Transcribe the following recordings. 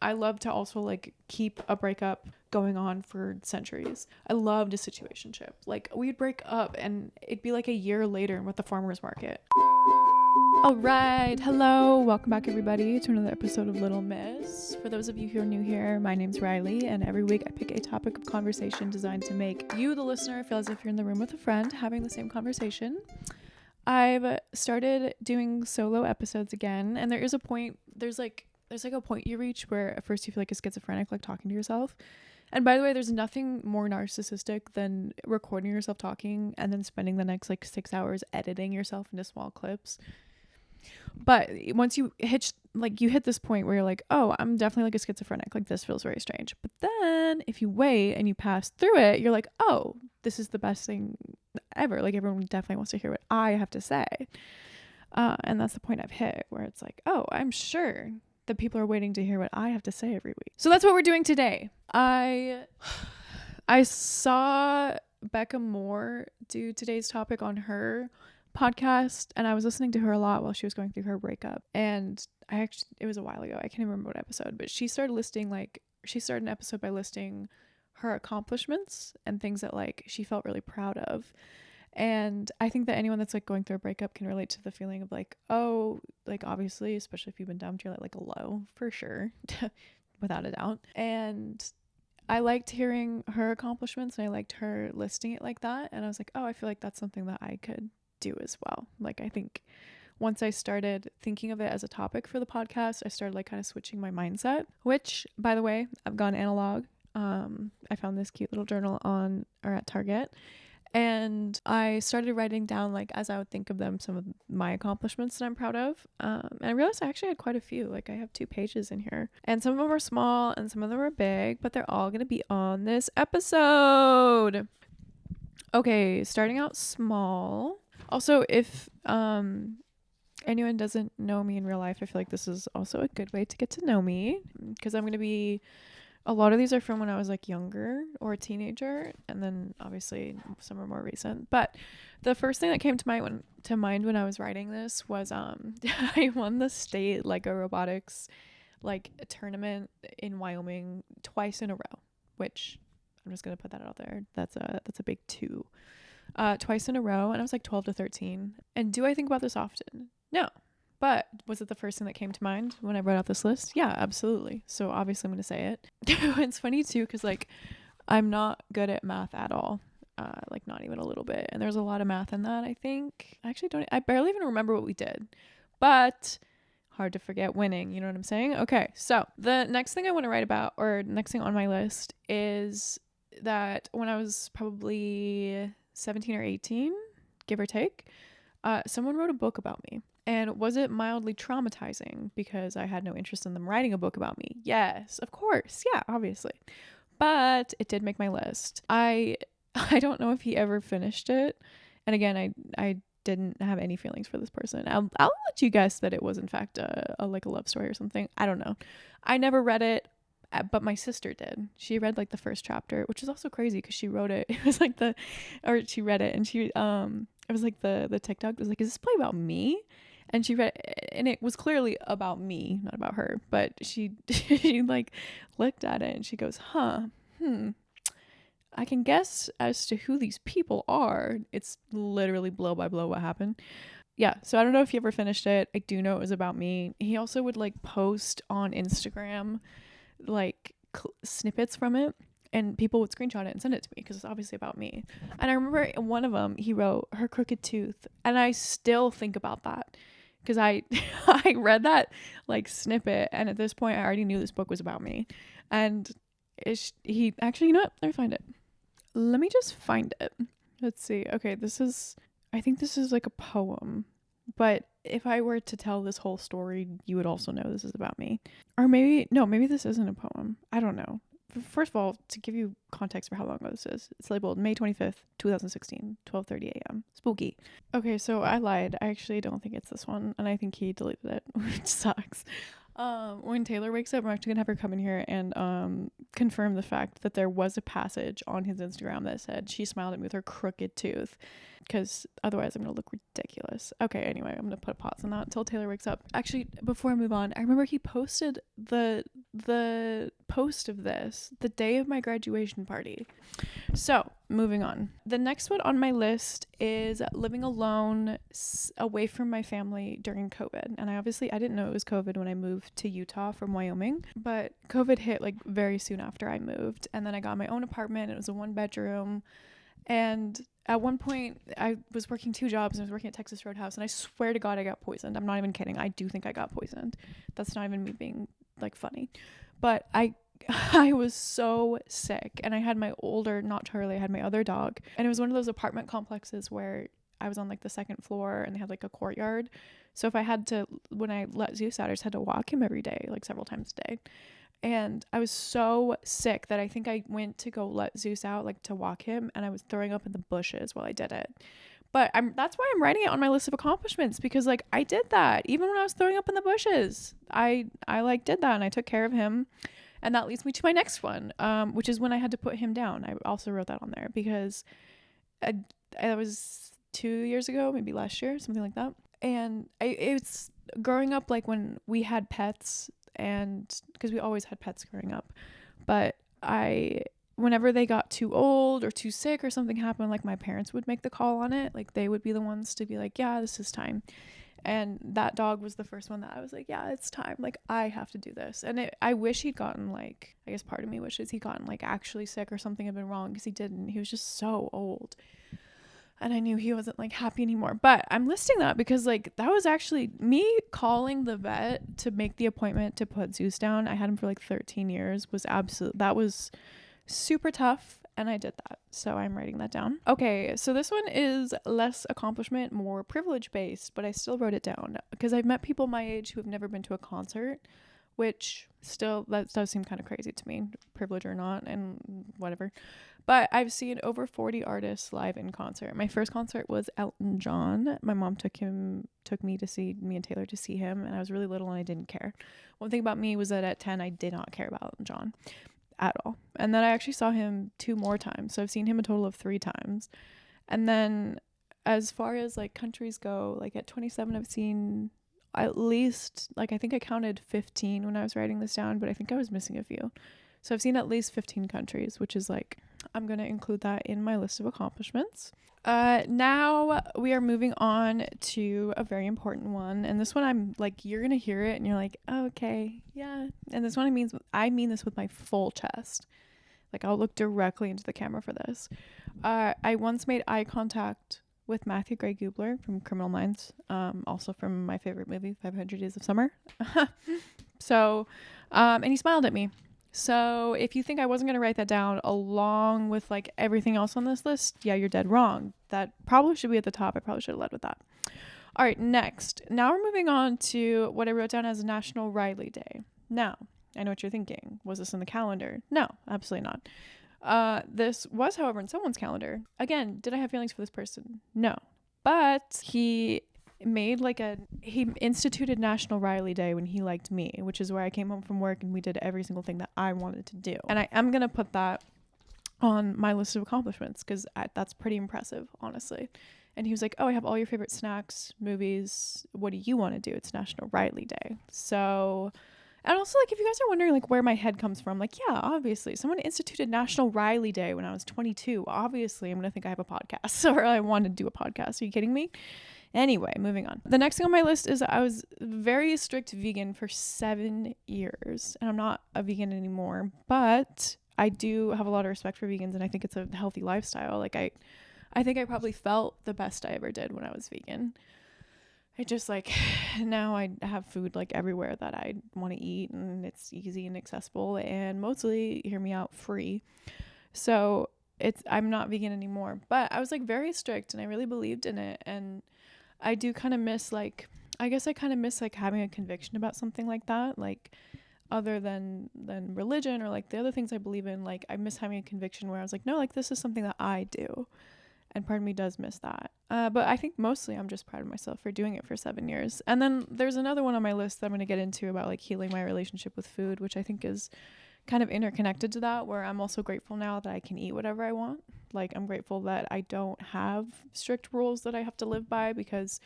I love to also like keep a breakup going on for centuries. I loved a situationship. Like we'd break up and it'd be like a year later with the farmer's market. All right. Hello. Welcome back, everybody, to another episode of Little Miss. For those of you who are new here, my name's Riley, and every week I pick a topic of conversation designed to make you, the listener, feel as if you're in the room with a friend having the same conversation. I've started doing solo episodes again, and there is a point, there's like a point you reach where at first you feel like a schizophrenic, like talking to yourself. And by the way, there's nothing more narcissistic than recording yourself talking and then spending the next like 6 hours editing yourself into small clips. But once you hit this point where you're like, oh, I'm definitely like a schizophrenic, like this feels very strange. But then if you wait and you pass through it, you're like, oh, this is the best thing ever. Like everyone definitely wants to hear what I have to say. And that's the point I've hit where it's like, oh, I'm sure that people are waiting to hear what I have to say every week. So that's what we're doing today. I saw Becca Moore do today's topic on her podcast, and I was listening to her a lot while she was going through her breakup. And it was a while ago. I can't even remember what episode, but she started an episode by listing her accomplishments and things that like she felt really proud of. And I think that anyone that's like going through a breakup can relate to the feeling of like, oh, like obviously, especially if you've been dumped, you're like a low for sure, without a doubt. And I liked hearing her accomplishments and I liked her listing it like that. And I was like, oh, I feel like that's something that I could do as well. Like I think once I started thinking of it as a topic for the podcast, I started like kind of switching my mindset, which by the way, I've gone analog. I found this cute little journal at Target. And I started writing down, like, as I would think of them, some of my accomplishments that I'm proud of. And I realized I actually had quite a few. Like, I have 2 pages in here. And some of them are small and some of them are big, but they're all going to be on this episode. Okay, starting out small. Also, if anyone doesn't know me in real life, I feel like this is also a good way to get to know me. Because I'm going to be... A lot of these are from when I was like younger or a teenager, and then obviously some are more recent. But the first thing that came to mind when I was writing this was I won the state Lego robotics like tournament in Wyoming twice in a row, which I'm just gonna put that out there. That's a big 2. Twice in a row, and I was like 12 to 13. And do I think about this often? No. But was it the first thing that came to mind when I wrote out this list? Yeah, absolutely. So obviously I'm going to say it. It's funny too, because like I'm not good at math at all. Like not even a little bit. And there's a lot of math in that, I think. I barely even remember what we did. But hard to forget winning, you know what I'm saying? Okay, so the next thing I want to write about, or next thing on my list, is that when I was probably 17 or 18, give or take, someone wrote a book about me. And was it mildly traumatizing because I had no interest in them writing a book about me? Yes, of course. Yeah, obviously. But it did make my list. I don't know if he ever finished it. And again, I didn't have any feelings for this person. I'll let you guess that it was in fact a love story or something. I don't know. I never read it, but my sister did. She read like the first chapter, which is also crazy because she wrote it. It was like she read it and it was like the TikTok was like, is this play about me? And she read it, and it was clearly about me, not about her. But she like looked at it and she goes, I can guess as to who these people are. It's literally blow by blow what happened. Yeah, so I don't know if he ever finished it. I do know it was about me. He also would like post on Instagram like snippets from it, and people would screenshot it and send it to me because it's obviously about me. And I remember in one of them he wrote her crooked tooth, and I still think about that because I read that like snippet, and at this point I already knew this book was about me. And he actually, you know what, let me find it. Let me just find it. Let's see. Okay, I think this is like a poem, but if I were to tell this whole story, you would also know this is about me. Or maybe this isn't a poem. I don't know. First of all, to give you context for how long ago this is, it's labeled May 25th, 2016, 12:30 a.m. Spooky. Okay, so I lied. I actually don't think it's this one, and I think he deleted it, which sucks. When Taylor wakes up, I'm actually gonna have her come in here and confirm the fact that there was a passage on his Instagram that said she smiled at me with her crooked tooth, because otherwise I'm gonna look ridiculous. Okay, anyway, I'm gonna put a pause on that until Taylor wakes up. Actually, before I move on, I remember he posted the post of this the day of my graduation party. So moving on, the next one on my list is living alone away from my family during COVID. And I didn't know it was COVID when I moved to Utah from Wyoming, but COVID hit like very soon after I moved, and then I got my own apartment. It was a 1-bedroom, and at one point I was working 2 jobs, and I was working at Texas Roadhouse, and I swear to God I got poisoned. I'm not even kidding. I do think I got poisoned. That's not even me being like funny, but I was so sick, and I had my not Charlie, I had my other dog, and it was one of those apartment complexes where I was on like the 2nd floor, and they had like a courtyard. So if I had to, when I let Zeus out, I just had to walk him every day, like several times a day. And I was so sick that I think I went to go let Zeus out, like to walk him, and I was throwing up in the bushes while I did it. But that's why I'm writing it on my list of accomplishments, because like I did that even when I was throwing up in the bushes. I like did that, and I took care of him. And that leads me to my next one, which is when I had to put him down. I also wrote that on there because I was 2 years ago, maybe last year, something like that. And it's growing up, like when we had pets, and because we always had pets growing up, but whenever they got too old or too sick or something happened, like my parents would make the call on it. Like they would be the ones to be like, yeah, this is time. And that dog was the first one that I was like, yeah, it's time. Like, I have to do this. And I wish he'd gotten like, I guess part of me wishes he'd gotten like actually sick or something had been wrong, because he didn't. He was just so old. And I knew he wasn't like happy anymore. But I'm listing that because like that was actually me calling the vet to make the appointment to put Zeus down. I had him for like 13 years. That was super tough. And I did that. So I'm writing that down. Okay, so this one is less accomplishment, more privilege based, but I still wrote it down because I've met people my age who have never been to a concert, which still, that does seem kind of crazy to me, privilege or not, and whatever. But I've seen over 40 artists live in concert. My first concert was Elton John. My mom took me and Taylor to see him, and I was really little and I didn't care. One thing about me was that at 10, I did not care about Elton John at all. And then I actually saw him 2 more times. So I've seen him a total of 3 times. And then as far as like countries go, like at 27, I've seen at least, like I think I counted 15 when I was writing this down, but I think I was missing a few. So I've seen at least 15 countries, which is like, I'm going to include that in my list of accomplishments. Now we are moving on to a very important one. And this one, I'm like, you're going to hear it and you're like, oh, okay, yeah. And this one, I mean this with my full chest. Like I'll look directly into the camera for this. I once made eye contact with Matthew Gray Gubler from Criminal Minds. Also from my favorite movie, 500 Days of Summer. So, and he smiled at me. So if you think I wasn't going to write that down along with like everything else on this list, yeah, you're dead wrong. That probably should be at the top. I probably should have led with that. All right, next. Now we're moving on to what I wrote down as National Riley Day. Now, I know what you're thinking. Was this in the calendar? No, absolutely not. This was, however, in someone's calendar. Again, did I have feelings for this person? No. But he instituted National Riley Day when he liked me, which is where I came home from work and we did every single thing that I wanted to do. And I am going to put that on my list of accomplishments because that's pretty impressive, honestly. And he was like, oh, I have all your favorite snacks, movies. What do you want to do? It's National Riley Day. So, and also like, if you guys are wondering like where my head comes from, like, yeah, obviously someone instituted National Riley Day when I was 22. Obviously I'm going to think I have a podcast or I want to do a podcast. Are you kidding me? Anyway, moving on. The next thing on my list is I was very strict vegan for 7 years, and I'm not a vegan anymore, but I do have a lot of respect for vegans, and I think it's a healthy lifestyle. Like I think I probably felt the best I ever did when I was vegan. I just like, now I have food like everywhere that I want to eat, and it's easy and accessible, and mostly, hear me out, free. So I'm not vegan anymore, but I was like very strict, and I really believed in it, and I do kind of miss like, I guess I kind of miss like having a conviction about something like that, like other than religion or like the other things I believe in. Like I miss having a conviction where I was like, no, like this is something that I do, and part of me does miss that. But I think mostly I'm just proud of myself for doing it for 7 years. And then there's another one on my list that I'm going to get into about like healing my relationship with food, which I think is kind of interconnected to that, where I'm also grateful now that I can eat whatever I want. Like, I'm grateful that I don't have strict rules that I have to live by, because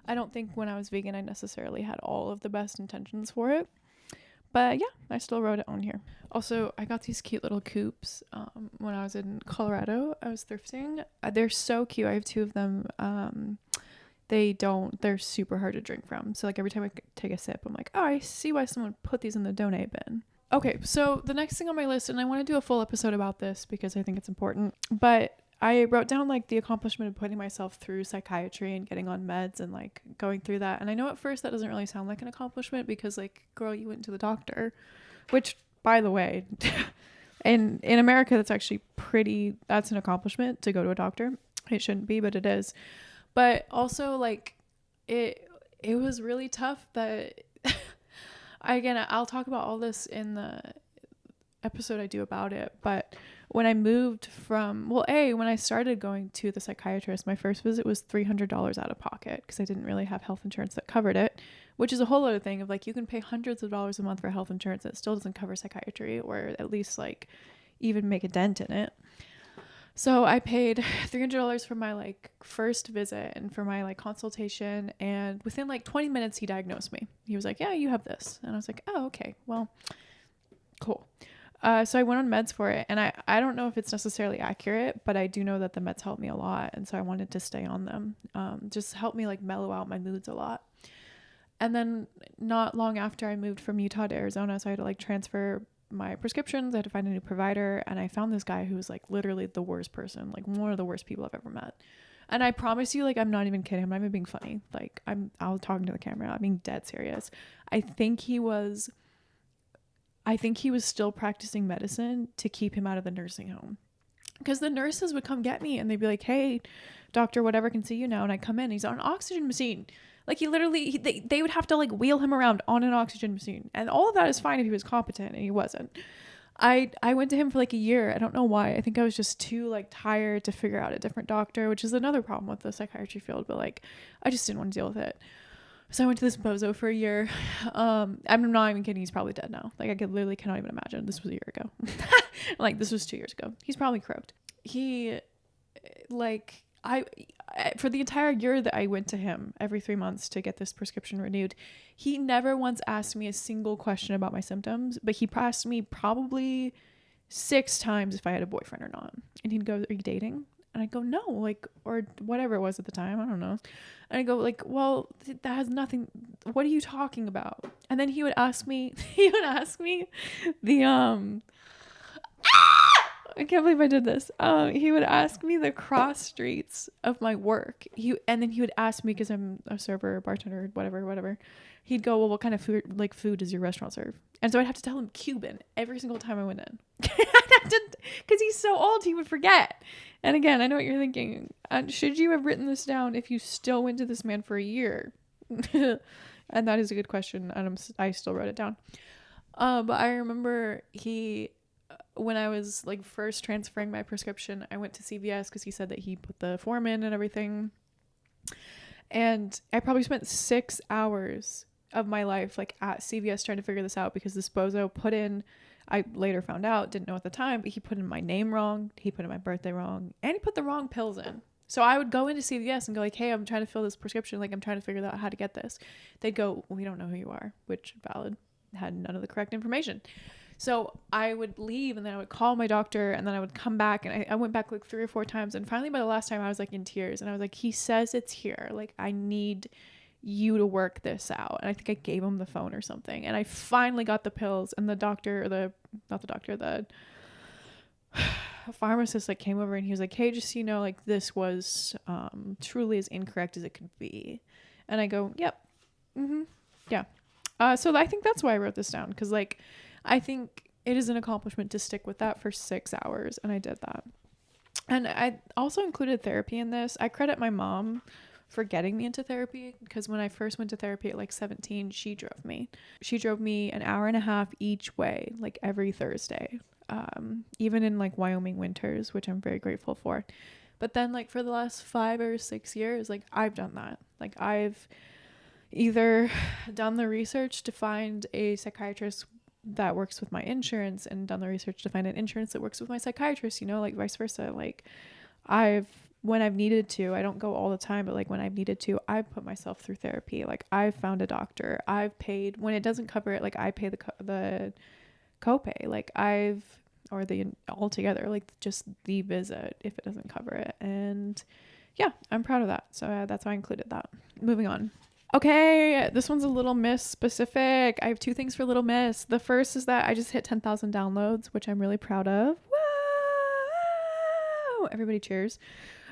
I don't think when I was vegan I necessarily had all of the best intentions for it. But yeah, I still wrote it on here. Also, I got these cute little coupes when I was in Colorado. I was thrifting. They're so cute. I have 2 of them. They're super hard to drink from. So like every time I take a sip, I'm like, oh, I see why someone put these in the donate bin. Okay, so the next thing on my list, and I want to do a full episode about this because I think it's important, but I wrote down like the accomplishment of putting myself through psychiatry and getting on meds and like going through that. And I know at first that doesn't really sound like an accomplishment because like, girl, you went to the doctor, which by the way, in America, that's an accomplishment to go to a doctor. It shouldn't be, but it is. But also like it was really tough that I'll talk about all this in the episode I do about it, but when I moved when I started going to the psychiatrist, my first visit was $300 out of pocket because I didn't really have health insurance that covered it, which is a whole other thing of like, you can pay hundreds of dollars a month for health insurance that still doesn't cover psychiatry, or at least like even make a dent in it. So I paid $300 for my like first visit and for my like consultation, and within like 20 minutes he diagnosed me. He was like, yeah, you have this. And I was like, oh, okay, well, cool. So I went on meds for it, and I don't know if it's necessarily accurate, but I do know that the meds helped me a lot, and so I wanted to stay on them. Just helped me like mellow out my moods a lot. And then not long after, I moved from Utah to Arizona, so I had to like transfer my prescriptions. I had to find a new provider, and I found this guy who was like literally the worst person, like one of the worst people I've ever met. And I promise you, like, I'm not even kidding. I'm not even being funny. Like, I was talking to the camera. I'm being dead serious. I think he was still practicing medicine to keep him out of the nursing home, because the nurses would come get me and they'd be like, hey, doctor, whatever, can see you now. And I come in, he's on an oxygen machine. Like, they would have to like wheel him around on an oxygen machine. And all of that is fine if he was competent, and he wasn't. I went to him for like a year. I don't know why. I think I was just too like tired to figure out a different doctor, which is another problem with the psychiatry field. But like, I just didn't want to deal with it. So I went to this bozo for a year. I'm not even kidding. He's probably dead now. Like, I cannot even imagine. This was a year ago. Like, this was 2 years ago. He's probably croaked. He, like, for the entire year that I went to him every 3 months to get this prescription renewed, he never once asked me a single question about my symptoms, but he asked me probably 6 times if I had a boyfriend or not. And he'd go, are you dating? And I go, no, like, or whatever it was at the time. I don't know. And I go like, well, that has nothing. What are you talking about? And then he would ask me the, I can't believe I did this. He would ask me the cross streets of my work. And then he would ask me, because I'm a server, bartender, whatever. He'd go, well, what kind of food does your restaurant serve? And so I'd have to tell him Cuban every single time I went in. Because he's so old, he would forget. And again, I know what you're thinking. Should you have written this down if you still went to this man for a year? And that is a good question. And I still wrote it down. But I remember when I was like first transferring my prescription, I went to CVS because he said that he put the form in and everything. And I probably spent 6 hours of my life like at CVS trying to figure this out, because this bozo put in, I later found out, didn't know at the time, but he put in my name wrong, he put in my birthday wrong, and he put the wrong pills in. So I would go into CVS and go like, hey, I'm trying to fill this prescription, like I'm trying to figure out how to get this. They'd go, we don't know who you are, which valid, had none of the correct information. So I would leave, and then I would call my doctor, and then I would come back, and I went back like 3 or 4 times. And finally, by the last time, I was like in tears, and I was like, he says it's here. Like, I need you to work this out. And I think I gave him the phone or something. And I finally got the pills, and the pharmacist like came over, and he was like, hey, just so you know, like this was truly as incorrect as it could be. And I go, yep. Yeah. So I think that's why I wrote this down, because like, I think it is an accomplishment to stick with that for 6 hours, and I did that. And I also included therapy in this. I credit my mom for getting me into therapy, because when I first went to therapy at like 17, she drove me. She drove me an hour and a half each way, like every Thursday, even in like Wyoming winters, which I'm very grateful for. But then like for the last 5 or 6 years, like I've done that. Like I've either done the research to find a psychiatrist that works with my insurance and done the research to find an insurance that works with my psychiatrist, you know, like vice versa. Like when I've needed to, I don't go all the time, but like when I've needed to, I've put myself through therapy. Like I've found a doctor. I've paid when it doesn't cover it. Like I pay the copay. Like or the altogether, like just the visit if it doesn't cover it. And yeah, I'm proud of that. So that's why I included that. Moving on. Okay, this one's a Little Miss specific. I have 2 things for Little Miss. The first is that I just hit 10,000 downloads, which I'm really proud of. Woo! Everybody cheers.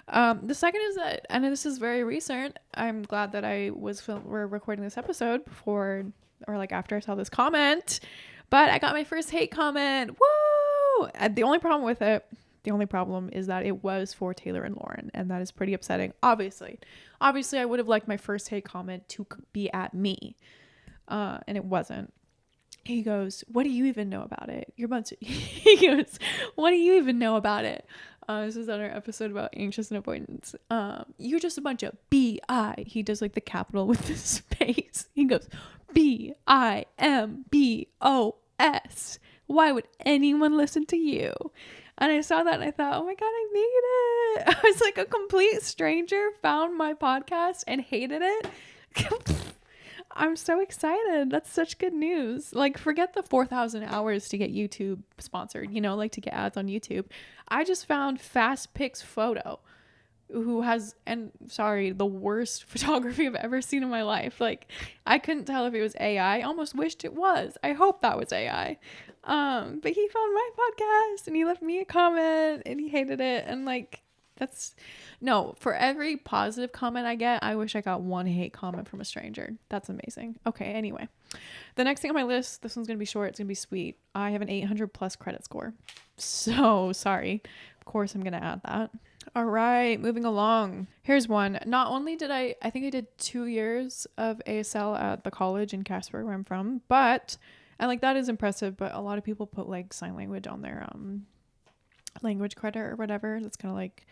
The second is that, and this is very recent, I'm glad that we're recording this episode before or like after I saw this comment, but I got my first hate comment. Woo! And the only problem is that it was for Taylor and Lauren, and that is pretty upsetting. Obviously I would have liked my first hate comment to be at me, and it wasn't. He goes, "What do you even know about it? He goes, "What do you even know about it?" This is on our episode about anxious and avoidance. You're just a bunch of B-I. He does like the capital with the space. He goes, B-I-M-B-O-S. Why would anyone listen to you? And I saw that and I thought, oh my God, I made it. I was like, a complete stranger found my podcast and hated it. I'm so excited. That's such good news. Like, forget the 4,000 hours to get YouTube sponsored, you know, like to get ads on YouTube. I just found Fast Pics Photo, who has, and sorry, the worst photography I've ever seen in my life. Like, I couldn't tell if it was AI. I almost wished it was. I hope that was AI. But he found my podcast and he left me a comment and he hated it. And like, for every positive comment I get, I wish I got one hate comment from a stranger. That's amazing. Okay, anyway. The next thing on my list, this one's going to be short. It's going to be sweet. I have an 800 plus credit score. So sorry. Of course, I'm going to add that. All right, moving along. Here's one. Not only did I think I did 2 years of ASL at the college in Casper, where I'm from, and like that is impressive, but a lot of people put like sign language on their language credit or whatever. That's kind of like,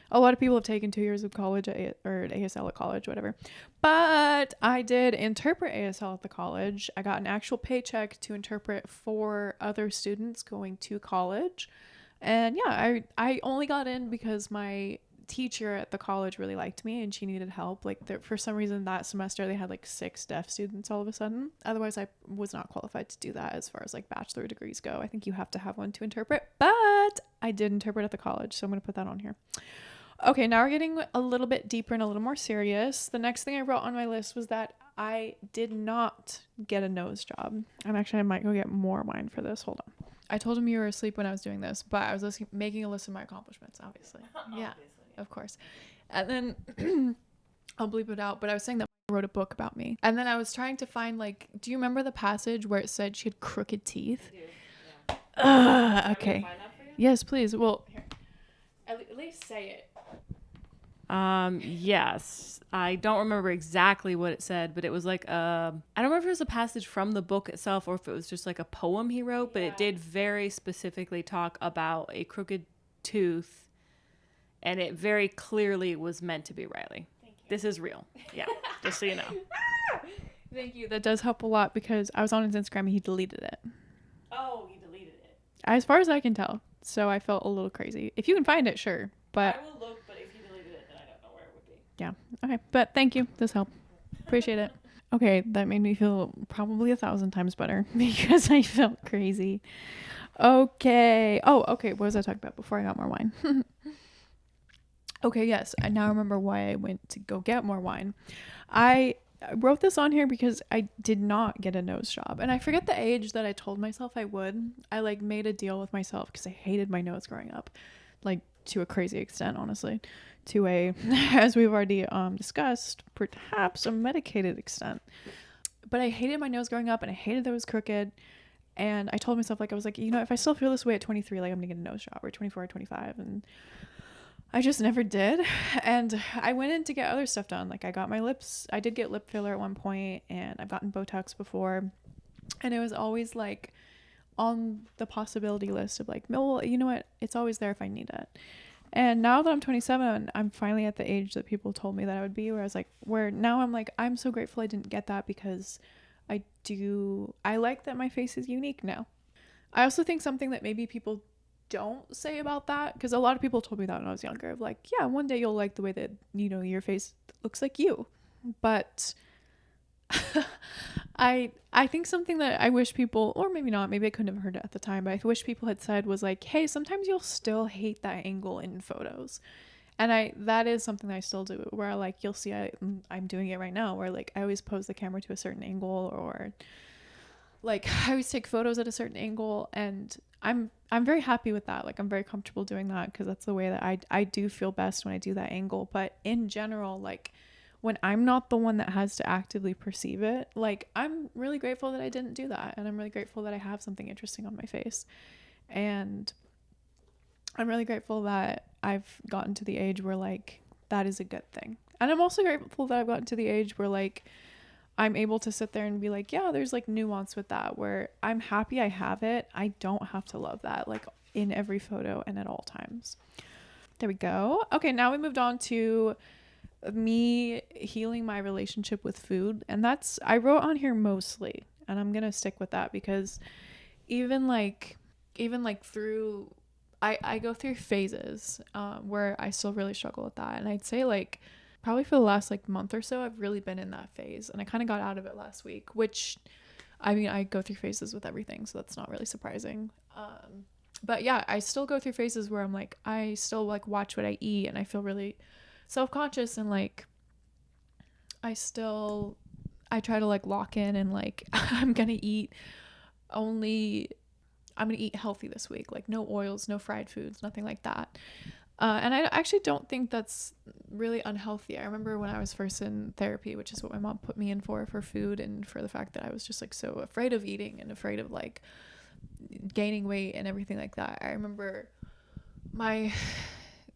a lot of people have taken 2 years of college or ASL at college, whatever. But I did interpret ASL at the college. I got an actual paycheck to interpret for other students going to college. And yeah, I only got in because my teacher at the college really liked me and she needed help. Like for some reason that semester they had like 6 deaf students all of a sudden. Otherwise I was not qualified to do that as far as like bachelor degrees go. I think you have to have one to interpret, but I did interpret at the college, so I'm going to put that on here. Okay, now we're getting a little bit deeper and a little more serious. The next thing I wrote on my list was that I did not get a nose job. And actually I might go get more wine for this. Hold on. I told him you were asleep when I was doing this, but I was making a list of my accomplishments, obviously. Yeah, of course. And then I'll bleep it out, but I was saying that I wrote a book about me. And then I was trying to find, like, do you remember the passage where it said she had crooked teeth? I do, yeah. Okay. Yes, please. Well, here. At least say it. Yes. I don't remember exactly what it said, but it was like I don't remember if it was a passage from the book itself or if it was just like a poem he wrote, but it did very specifically talk about a crooked tooth, and it very clearly was meant to be Riley. Thank you. This is real. Yeah, just so you know. Thank you. That does help a lot because I was on his Instagram and he deleted it. Oh, he deleted it. As far as I can tell. So I felt a little crazy. If you can find it, sure. But I will look, but if he deleted it, then I don't know where it would be. Yeah. Okay. But thank you. This helped. Appreciate it. Okay. That made me feel probably 1,000 times better because I felt crazy. Okay. Oh, okay. What was I talking about before I got more wine? Okay. Yes. I now remember why I went to go get more wine. I wrote this on here because I did not get a nose job, and I forget the age that I told myself I would. I like made a deal with myself because I hated my nose growing up, like to a crazy extent, honestly, to a, as we've already discussed, perhaps a medicated extent. But I hated my nose growing up, and I hated that it was crooked. And I told myself, like, I was like, you know, if I still feel this way at 23, like I'm gonna get a nose job, or 24 or 25, and I just never did. And I went in to get other stuff done. Like I did get lip filler at one point, and I've gotten Botox before. And it was always like on the possibility list of like, well, you know what? It's always there if I need it. And now that I'm 27, I'm finally at the age that people told me that I would be, where I was like, where now I'm like, I'm so grateful I didn't get that because I like that my face is unique now. I also think something that maybe people don't say about that, because a lot of people told me that when I was younger, of like, yeah, one day you'll like the way that, you know, your face looks like you. But I think something that I wish people, or maybe not, maybe I couldn't have heard it at the time, but I wish people had said was like, hey, sometimes you'll still hate that angle in photos. And that is something that I still do, where like you'll see I'm doing it right now, where like I always pose the camera to a certain angle, or like I always take photos at a certain angle, and I'm very happy with that. Like I'm very comfortable doing that, because that's the way that I do feel best when I do that angle. But in general, like when I'm not the one that has to actively perceive it, like I'm really grateful that I didn't do that, and I'm really grateful that I have something interesting on my face. And I'm really grateful that I've gotten to the age where like that is a good thing. And I'm also grateful that I've gotten to the age where like I'm able to sit there and be like, yeah, there's like nuance with that, where I'm happy I have it. I don't have to love that like in every photo and at all times. There we go. Okay, now we moved on to me healing my relationship with food. And that's, I wrote on here mostly, and I'm going to stick with that, because even like through, I go through phases where I still really struggle with that. And I'd say like probably for the last like month or so, I've really been in that phase, and I kind of got out of it last week, which I mean, I go through phases with everything, so that's not really surprising. But yeah, I still go through phases where I'm like, I still like watch what I eat, and I feel really self-conscious, and like I try to like lock in, and like I'm gonna eat healthy this week, like no oils, no fried foods, nothing like that. And I actually don't think that's really unhealthy. I remember when I was first in therapy, which is what my mom put me in for food, and for the fact that I was just like so afraid of eating and afraid of like gaining weight and everything like that. I remember my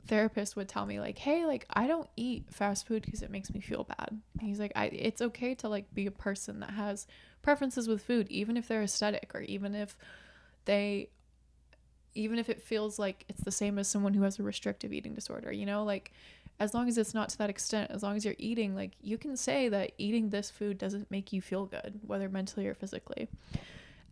therapist would tell me like, hey, like I don't eat fast food because it makes me feel bad. And he's like, it's okay to like be a person that has preferences with food, even if they're aesthetic, or even if it feels like it's the same as someone who has a restrictive eating disorder, you know, like as long as it's not to that extent, as long as you're eating, like you can say that eating this food doesn't make you feel good, whether mentally or physically.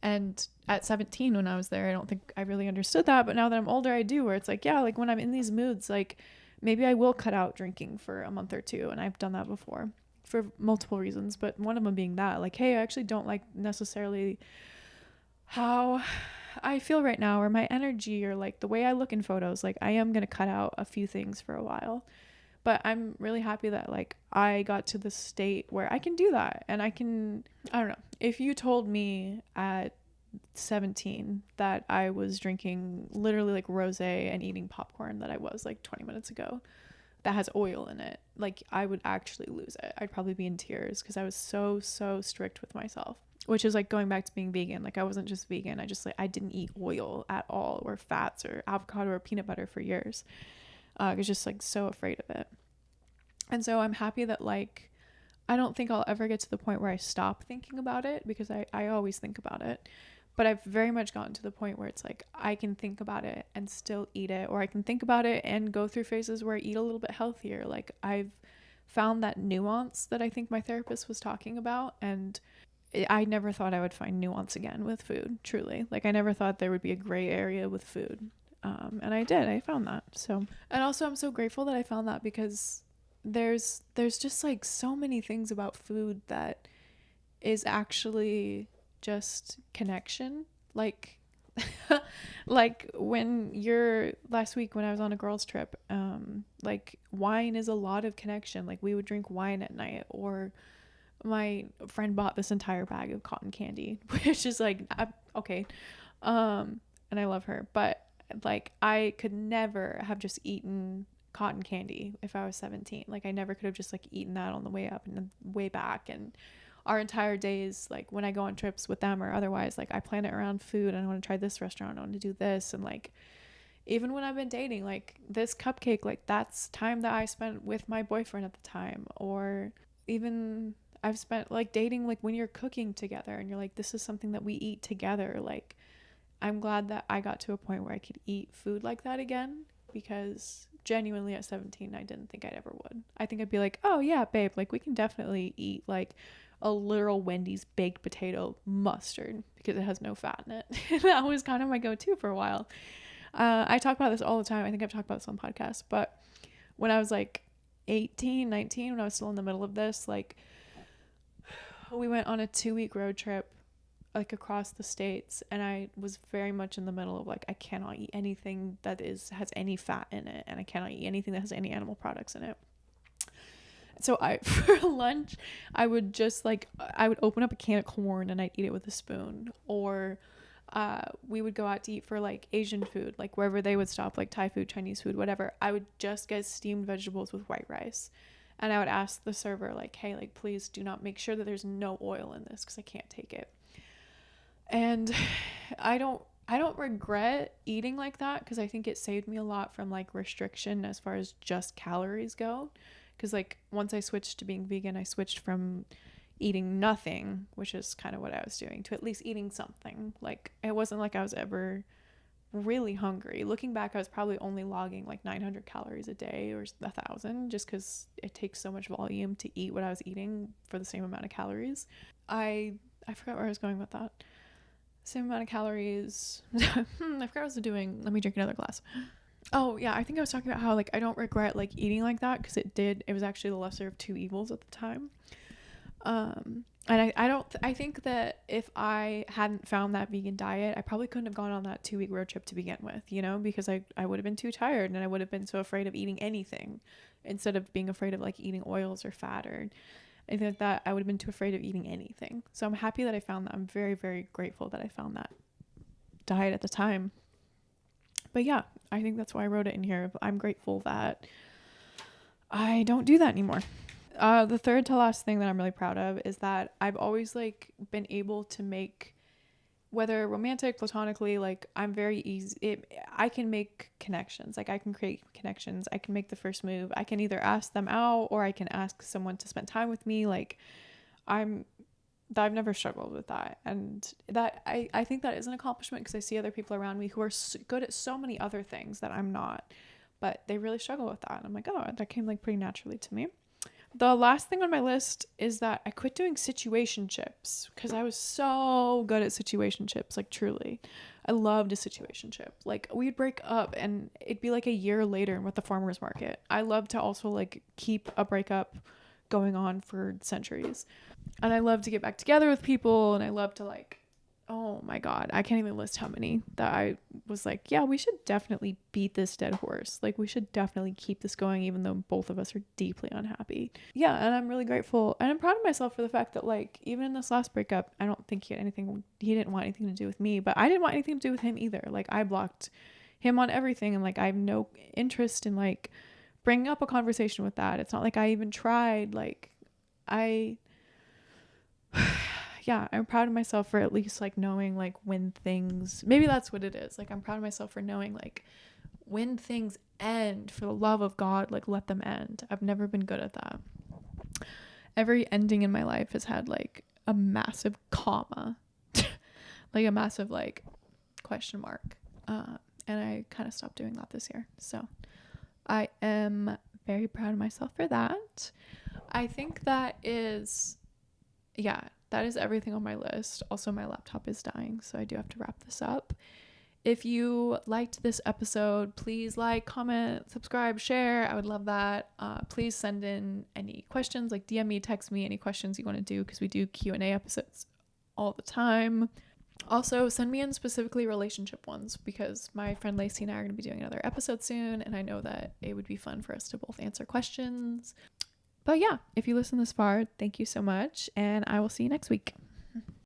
And at 17, when I was there, I don't think I really understood that. But now that I'm older, I do, where it's like, yeah, like when I'm in these moods, like maybe I will cut out drinking for a month or two. And I've done that before for multiple reasons. But one of them being that, like, hey, I actually don't like necessarily how I feel right now, or my energy, or like the way I look in photos. Like I am going to cut out a few things for a while. But I'm really happy that like I got to the state where I can do that, and I don't know. If you told me at 17 that I was drinking literally like rosé and eating popcorn that I was like 20 minutes ago that has oil in it, like I would actually lose it. I'd probably be in tears, because I was so strict with myself, which is like going back to being vegan. Like I wasn't just vegan, I didn't eat oil at all, or fats or avocado or peanut butter for years. I was just like so afraid of it. And so I'm happy that like I don't think I'll ever get to the point where I stop thinking about it, because I always think about it. But I've very much gotten to the point where it's like I can think about it and still eat it, or I can think about it and go through phases where I eat a little bit healthier. Like I've found that nuance that I think my therapist was talking about, and I never thought I would find nuance again with food, truly. Like I never thought there would be a gray area with food. And I did. I found that. So, and also I'm so grateful that I found that, because there's just like so many things about food that is actually just connection. Like like when you're last week when I was on a girls trip, like wine is a lot of connection. Like we would drink wine at night, or my friend bought this entire bag of cotton candy, which is like okay. And I love her, but like I could never have just eaten cotton candy if I was 17. Like I never could have just like eaten that on the way up and the way back. And our entire days, like when I go on trips with them or otherwise, like I plan it around food, and I want to try this restaurant, I want to do this. And like even when I've been dating, like this cupcake, like that's time that I spent with my boyfriend at the time. Or even I've spent like dating, like when you're cooking together and you're like, this is something that we eat together. Like I'm glad that I got to a point where I could eat food like that again, because genuinely at 17 I didn't think I'd ever would. I think I'd be like, oh yeah, babe, like we can definitely eat like a literal Wendy's baked potato mustard because it has no fat in it. That was kind of my go-to for a while. I talk about this all the time. I think I've talked about this on podcasts, but when I was like 18, 19, when I was still in the middle of this, like we went on a 2-week road trip like across the states, and I was very much in the middle of like, I cannot eat anything that has any fat in it, and I cannot eat anything that has any animal products in it. So for lunch, I would just I would open up a can of corn and I'd eat it with a spoon. Or we would go out to eat for like Asian food, like wherever they would stop, like Thai food, Chinese food, whatever. I would just get steamed vegetables with white rice. And I would ask the server like, hey, like, please do not make sure that there's no oil in this because I can't take it. And I don't regret eating like that because I think it saved me a lot from like restriction as far as just calories go. Because like once I switched to being vegan, I switched from eating nothing, which is kind of what I was doing, to at least eating something. Like it wasn't like I was ever really hungry. Looking back, I was probably only logging like 900 calories a day or 1,000 just because it takes so much volume to eat what I was eating for the same amount of calories. I forgot where I was going with that. Same amount of calories. I forgot what I was doing. Let me drink another glass. Oh yeah, I think I was talking about how like I don't regret like eating like that because it was actually the lesser of two evils at the time. And I think that if I hadn't found that vegan diet, I probably couldn't have gone on that 2-week road trip to begin with, you know, because I would have been too tired and I would have been so afraid of eating anything instead of being afraid of like eating oils or fat or anything like that. I would have been too afraid of eating anything. So I'm happy that I found that. I'm very, very grateful that I found that diet at the time. But yeah, I think that's why I wrote it in here. I'm grateful that I don't do that anymore. The third to last thing that I'm really proud of is that I've always like been able to make, whether romantic, platonically, like I'm very easy. I can make connections. Like I can create connections. I can make the first move. I can either ask them out or I can ask someone to spend time with me. Like I've never struggled with that. And that I think that is an accomplishment because I see other people around me who are good at so many other things that I'm not, but they really struggle with that. And I'm like, oh, that came like pretty naturally to me. The last thing on my list is that I quit doing situationships because I was so good at situationships. Like truly, I loved a situationship. Like we'd break up and it'd be like a year later with the farmer's market. I love to also like keep a breakup going on for centuries. And I love to get back together with people, and I love to like, oh my God, I can't even list how many that I was like, yeah, we should definitely beat this dead horse. Like we should definitely keep this going, even though both of us are deeply unhappy. Yeah. And I'm really grateful. And I'm proud of myself for the fact that like, even in this last breakup, I don't think he didn't want anything to do with me, but I didn't want anything to do with him either. Like I blocked him on everything. And like, I have no interest in like bringing up a conversation with that. It's not like I even tried. Like yeah, I'm proud of myself for at least like knowing like when things, maybe that's what it is. Like I'm proud of myself for knowing like when things end, for the love of God, like let them end. I've never been good at that. Every ending in my life has had like a massive comma, like a massive like question mark. And I kind of stopped doing that this year. So I am very proud of myself for that. I think that is everything on my list. Also, my laptop is dying, so I do have to wrap this up. If you liked this episode, please like, comment, subscribe, share. I would love that. Please send in any questions, like DM me, text me any questions you want to do, because we do Q&A episodes all the time. Also, send me in specifically relationship ones, because my friend Lacey and I are going to be doing another episode soon, and I know that it would be fun for us to both answer questions. But yeah, if you listen this far, thank you so much, and I will see you next week.